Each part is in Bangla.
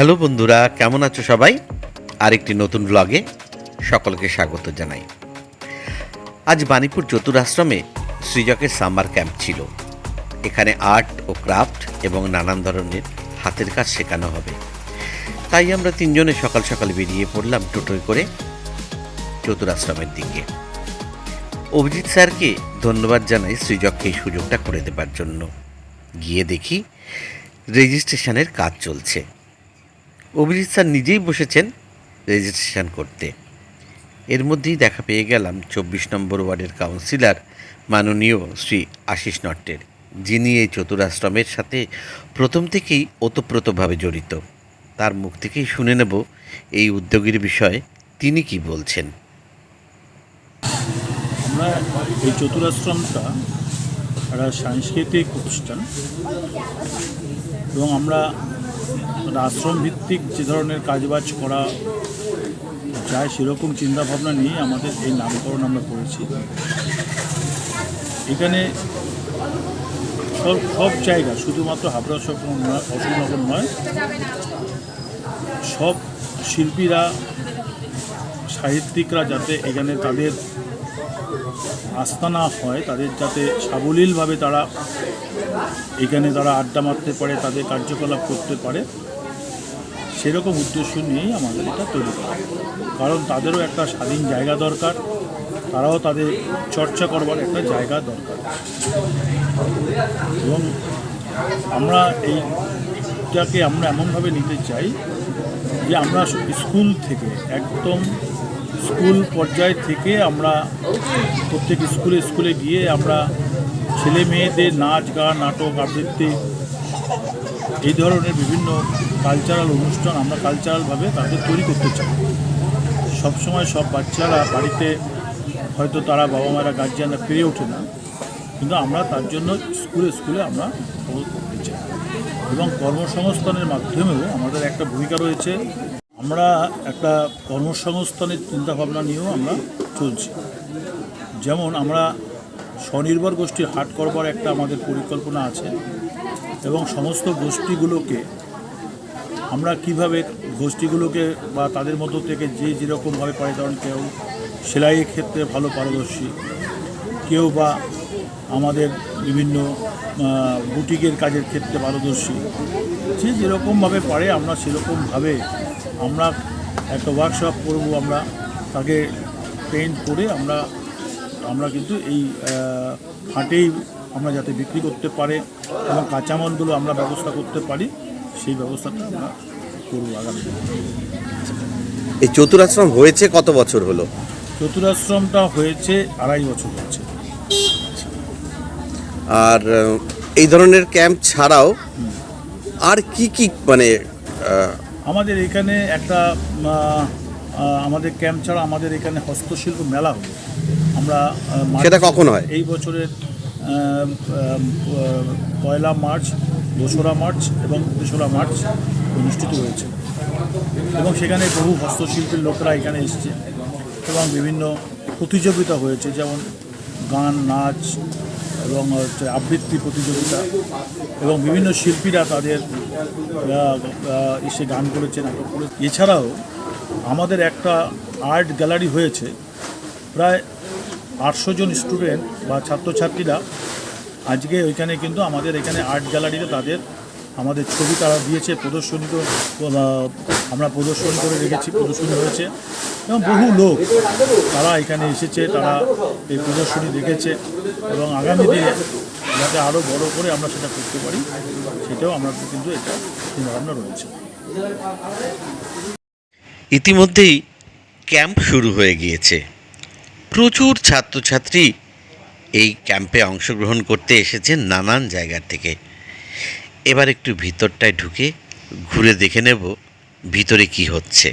হ্যালো বন্ধুরা, কেমন আছো সবাই? আরেকটি নতুন ব্লগে সকলকে স্বাগত জানাই। আজ বাণীপুর চতুরাশ্রমে সৃজকের সামার ক্যাম্প ছিল। এখানে আর্ট ও ক্রাফট এবং নানান ধরনের হাতের কাজ শেখানো হবে। তাই আমরা তিনজনে সকাল সকাল বেরিয়ে পড়লাম টোটোয় করে চতুরাশ্রমের দিকে। অভিজিৎ স্যারকে ধন্যবাদ জানাই সৃজককে এই সুযোগটা করে দেবার জন্য। গিয়ে দেখি রেজিস্ট্রেশনের কাজ চলছে। অভিজিৎ স্যার নিজেই বসেছেন রেজিস্ট্রেশন করতে। এর মধ্যেই দেখা পেয়ে গেলাম 24 নম্বর ওয়ার্ডের কাউন্সিলর মাননীয় শ্রী আশিস নট্টের, যিনি এই চতুরাশ্রমের সাথে প্রথম থেকেই ওতপ্রোতভাবে জড়িত। তার মুখ থেকেই শুনে নেব এই উদ্যোগের বিষয়ে তিনি কি বলছেন। আমরা এই চতুরাশ্রমটা একটা সাংস্কৃতিক প্রতিষ্ঠান এবং আমরা আশ্রম ভিত্তিক যে ধরনের কাজবাজ করা যায় সেরকম চিন্তাভাবনা নিয়ে আমাদের এই নামকরণ আমরা করেছি। এখানে সব জায়গা, শুধুমাত্র হাবড়া অশোকনগর নয়, সব শিল্পীরা, সাহিত্যিকরা যাতে এখানে তাদের আস্তানা হয়, তাদের যাতে সাবলীলভাবে তারা এখানে তারা আড্ডা মারতে পারে, তাদের কার্যকলাপ করতে পারে, সেরকম উদ্দেশ্য নিয়েই আমাদের এটা তৈরি করা। কারণ তাদেরও একটা স্বাধীন জায়গা দরকার, তারাও তাদের চর্চা করবার একটা জায়গা দরকার। এবং আমরা এইটাকে আমরা এমনভাবে নিতে চাই যে আমরা স্কুল থেকে, একদম স্কুল পর্যায় থেকে আমরা প্রত্যেক স্কুলে গিয়ে আমরা ছেলে মেয়েদের নাচ, গান, নাটক, আবৃত্তি, এই ধরনের বিভিন্ন কালচারাল অনুষ্ঠান আমরা কালচারালভাবে তাদের তৈরি করতে চাই। সবসময় সব বাচ্চারা বাড়িতে হয়তো তারা বাবা মায়েরা গার্জিয়ানরা পেরে ওঠে না, কিন্তু আমরা তার জন্য স্কুলে আমরা করতে চাই। এবং কর্মসংস্থানের মাধ্যমেও আমাদের একটা ভূমিকা রয়েছে। আমরা একটা কর্মসংস্থানের চিন্তাভাবনা নিয়েও আমরা চলছি। যেমন আমরা স্বনির্ভর গোষ্ঠীর হাট করবার একটা আমাদের পরিকল্পনা আছে, এবং সমস্ত গোষ্ঠীগুলোকে আমরা কিভাবে গোষ্ঠীগুলোকে বা তাদের মধ্য থেকে যে যেরকমভাবে পারে, কারণ কেউ সেলাইয়ের ক্ষেত্রে ভালো পারদর্শী, কেউ বা আমাদের বিভিন্ন বুটিকের কাজের ক্ষেত্রে পারদর্শী, যে যেরকমভাবে পারে আমরা সেরকমভাবে আমরা একটা ওয়ার্কশপ করব। আমরা তাকে পেইন্ট করে আমরা কিন্তু এই হাটেই আমরা যাতে বিক্রি করতে পারে এবং কাঁচামালগুলো আমরা ব্যবস্থা করতে পারি, সেই ব্যবস্থাটা আমরা করব আগামী দিনে। এই চতুরাশ্রম হয়েছে কত বছর হলো? চতুরাশ্রমটা হয়েছে 2.5 বছর হচ্ছে। আর এই ধরনের ক্যাম্প ছাড়াও আর কি মানে আমাদের এখানে একটা আমাদের ক্যাম্প ছাড়া আমাদের এখানে হস্তশিল্প মেলা হলো। আমরা সেটা কখন হয়? এই বছরের 1 মার্চ, 2 মার্চ এবং 3 মার্চ অনুষ্ঠিত হয়েছে, এবং সেখানে বহু হস্তশিল্পীর লোকরা এখানে এসেছে এবং বিভিন্ন প্রতিযোগিতা হয়েছে, যেমন গান, নাচ এবং আবৃত্তি প্রতিযোগিতা, এবং বিভিন্ন শিল্পীরা তাদের এসে গান করেছেন, নাটক করেছে। এছাড়াও আমাদের একটা আর্ট গ্যালারি হয়েছে। প্রায় 800 জন স্টুডেন্ট বা ছাত্রছাত্রীরা আজকে ওইখানে কিন্তু আমাদের এখানে আর্ট গ্যালারিতে আমাদের ছবি তারা দিয়েছে, প্রদর্শনী আমরা প্রদর্শন করে রেখেছি, প্রদর্শনী হয়েছে, এবং বহু লোক তারা এখানে এসেছে, তারা এই প্রদর্শনী দেখেছে, এবং আগামী দিনে যাতে আরও বড় করে আমরা সেটা করতে পারি, সেটাও আমরা কিন্তু এটা চিন্তাভাবনা রয়েছে। ইতিমধ্যেই ক্যাম্প শুরু হয়ে গিয়েছে। প্রচুর ছাত্রছাত্রী এই ক্যাম্পে অংশগ্রহণ করতে এসেছেন নানান জায়গা থেকে। এবার একটু ভিতরটায় ঢুকে ঘুরে দেখে নেব ভিতরে কি হচ্ছে।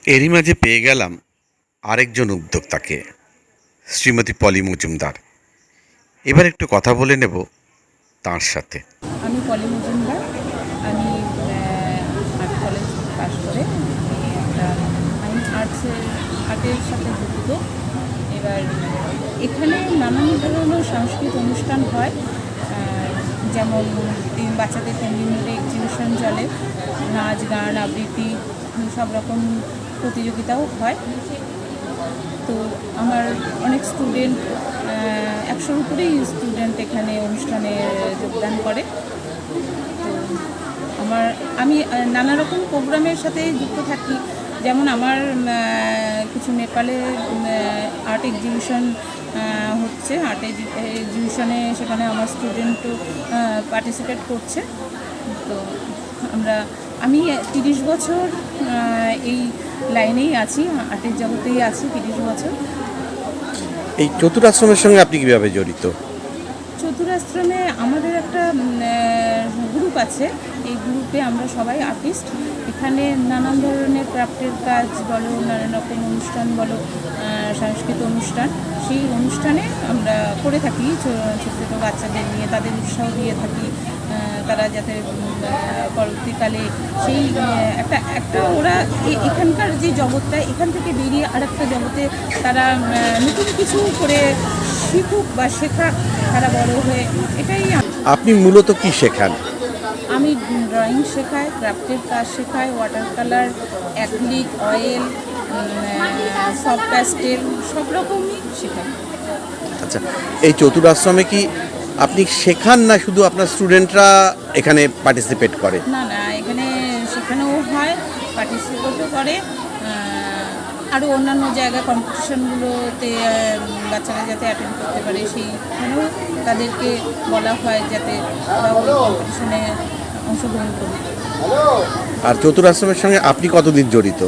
এরই মাঝে পেয়ে গেলাম আরেকজন উদ্যোক্তাকে, শ্রীমতী পলি মজুমদার। এবার একটু কথা বলে নেব তাঁর সাথে। আমি পলি মজুমদার। আমি আর্ট কলেজ পাশ করে একটা আর্টের সাথে যুক্ত। এবার এখানে নানান ধরনের সাংস্কৃতিক অনুষ্ঠান হয়, যেমন বাচ্চাদের 3 দিন ধরে এক্সিবিশন চলে, নাচ গান আবৃত্তি সব রকম প্রতিযোগিতাও হয়। তো আমার অনেক স্টুডেন্ট, 100-র উপরেই স্টুডেন্ট এখানে অনুষ্ঠানে যোগদান করে। তো আমি নানা রকম প্রোগ্রামের সাথে যুক্ত থাকি, যেমন আমার কিছু নেপালে আর্ট এক্সিবিশন হচ্ছে, আর্ট এক্সিবিশনে সেখানে আমার স্টুডেন্টও পার্টিসিপেট করছে। তো আমি 30 বছর এই লাইনেই আছি, আর্টের জগতেই আছি 30 বছর। এই চতুরাশ্রমের সঙ্গে আপনি কীভাবে জড়িত? চতুরাশ্রমে আমাদের একটা গ্রুপ আছে। এই গ্রুপে আমরা সবাই আর্টিস্ট। এখানে নানান ধরনের ক্রাফটের কাজ বলো, নানান রকম অনুষ্ঠান বলো, সাংস্কৃতিক অনুষ্ঠান, সেই অনুষ্ঠানে আমরা করে থাকি। ছোটো ছোটো বাচ্চাদের নিয়ে তাদের উৎসাহ দিয়ে থাকি, তারা যাতে পরবর্তীকালে সেই একটা ওরা এখানকার যে জগৎটা, এখান থেকে বেরিয়ে আরেকটা জগতে তারা নতুন কিছু করে শিখুক বা শেখাক তারা বড় হয়ে। এটাই আপনি মূলত কি শেখান? আমি ড্রয়িং শেখাই, ক্রাফটের কাজ শেখাই, water colour, acrylic, oil, soft pastel সব রকমই শেখাই। আচ্ছা, এই চতুরাশ্রমে কি আপনি শেখান না শুধু আপনার স্টুডেন্টরা এখানে পার্টিসিপেট করে? না, এখানে শেখানোও হয়, পার্টিসিপেটও করে। আরও অন্যান্য জায়গায় কম্পিটিশনগুলোতে বাচ্চারা যাতে অ্যাটেন্ড করতে পারে, সেইখানেও তাদেরকে বলা হয় যাতে ওরা ওই কম্পিটিশনে অংশগ্রহণ করবে। আর চতুরাশ্রমের সঙ্গে আপনি কতদিন জড়িত?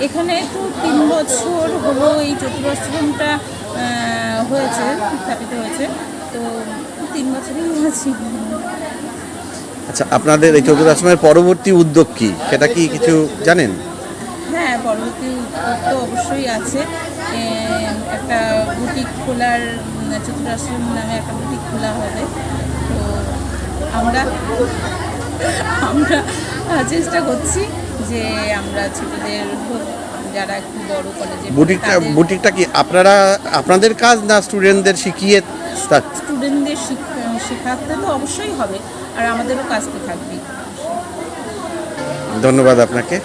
এখানে তো 3 বছর হলো এই চতুরাশ্রমটা হয়েছে, স্থাপিত হয়েছে। তো 3 বছরই আছি। আচ্ছা, আপনাদের এই চতুরাশ্রমের পরবর্তী উদ্যোগ কি, সেটা কি কিছু জানেন? হ্যাঁ, পরবর্তী উদ্যোগ তো অবশ্যই আছে। একটা বুটিক খোলার, চতুরাশ্রম নামে একটা বুটিক খোলা হবে। তো আমরা চেষ্টা করছি যে আমরা ছোটদের হোক, যারা একটু বড় কলেজে বুটিকটা কি আপনাদের কাজ না স্টুডেন্টদের শিখিয়ে? স্টুডেন্টদের শেখাতে তো অবশ্যই হবে, আর আমাদেরও কাজ তো থাকবেই। ধন্যবাদ আপনাকে।